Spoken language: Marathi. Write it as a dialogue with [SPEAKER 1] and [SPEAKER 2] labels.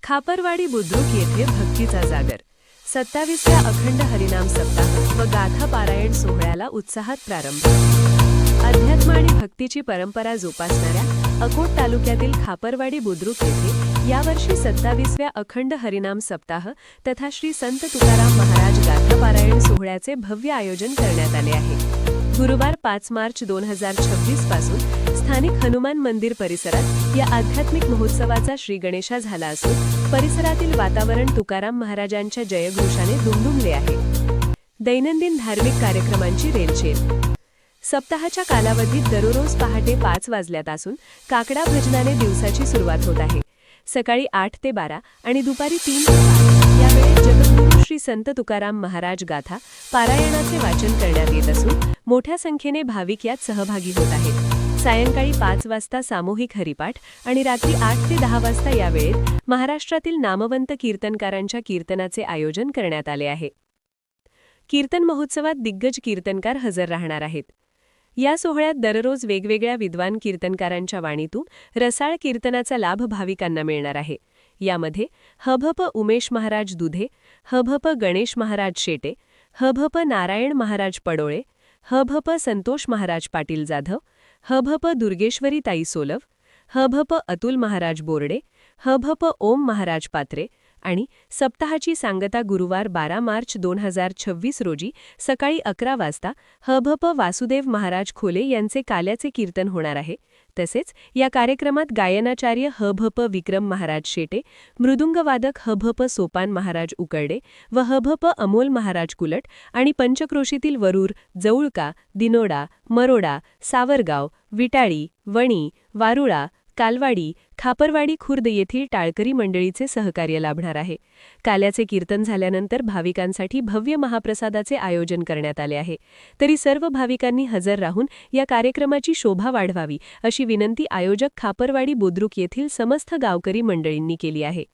[SPEAKER 1] खापरवाडी बुद्रुक येथे भक्तीचा जागर 27व्या अखंड हरिनाम सप्ताह व गाथा पारायण सोहळ्याला उत्साहात प्रारंभ। अध्यात्म आणि भक्तीची परंपरा जोपासणाऱ्या अकोट तालुक्यातील खापरवाडी बुद्रुक येथे यावर्षी 27व्या अखंड हरिनाम सप्ताह तथा श्री संत तुकाराम महाराज गाथा पारायण सोहळ्याचे भव्य आयोजन करण्यात आले आहे। गुरुवार 5 मार्च 2026 पासून स्थानिक हनुमान मंदिर परिसरात या आध्यात्मिक महोत्सवाचा श्री गणेशा झाला असून परिसरातील वातावरण तुकाराम महाराजांच्या जयघोषाने दुमदुमले आहे। दैनंदिन धार्मिक कार्यक्रमांची रेलचेल। सप्ताहाच्या कालावधीत दररोज पहाटे 5 वाजल्यापासून काकडा भजनाने दिवसाची सुरुवात होत आहे। सकाळी 8 ते 12 आणि दुपारी 3 ते 5 या वेळेत जगद्गुरू श्री संत तुकाराम महाराज गाथा पारायणाचे वाचन करण्यात येत असून मोठ्या संख्येने भाविक यात सहभागी होत आहेत। सायंकाळी 5 वाजता सामूहिक हरिपाठ आणि रात्री 8 ते 10 वाजता या वेळेत महाराष्ट्रातील नामवंत कीर्तनकारांच्या कीर्तनाचे आयोजन करण्यात आले आहे। कीर्तन महोत्सवात दिग्गज कीर्तनकार हजर राहणार आहेत। या सोहळ्यात दररोज वेगवेगळ्या विद्वान कीर्तनकारांच्या वाणीतून रसाळ कीर्तनाचा लाभ भाविकांना मिळणार आहे। यामध्ये हभप उमेश महाराज दुधे, हभप गणेश महाराज शेटे, हभप नारायण महाराज पडोळे, हभप संतोष महाराज पाटील जाधव, हभप दुर्गेश्वरी ताई सोलव, हभप अतुल महाराज बोर्डे, हभप ओम महाराज पात्रे आणि सप्ताहाची सांगता गुरुवार 12 मार्च 2026 रोजी सकाळी 11 वाजता हभप वासुदेव महाराज खोले यांचे काल्याचे कीर्तन होणार आहे। तसेच या कार्यक्रमात गायनाचार्य हभप विक्रम महाराज शेटे, मृदुंगवादक हभप सोपान महाराज उकरडे व हभप अमोल महाराज कुलट आणि पंचक्रोशीतील वरूर, जवळका, दिनोडा, मरोडा, सावरगाव, विटाळी, वणी, वारुळा, कालवाडी, खापरवाडी खुर्द येथील टाळकरी मंडळीचे सहकार्य लाभणार आहे। काल्याचे कीर्तन झाल्यानंतर भाविकांसाठी भव्य महाप्रसादाचे आयोजन करण्यात आले आहे। तरी सर्व भाविकांनी हजर राहून या कार्यक्रमाची शोभा वाढवावी अशी विनंती आयोजक खापरवाडी बुद्रुक येथील समस्त गावकरी मंडळींनी केली आहे।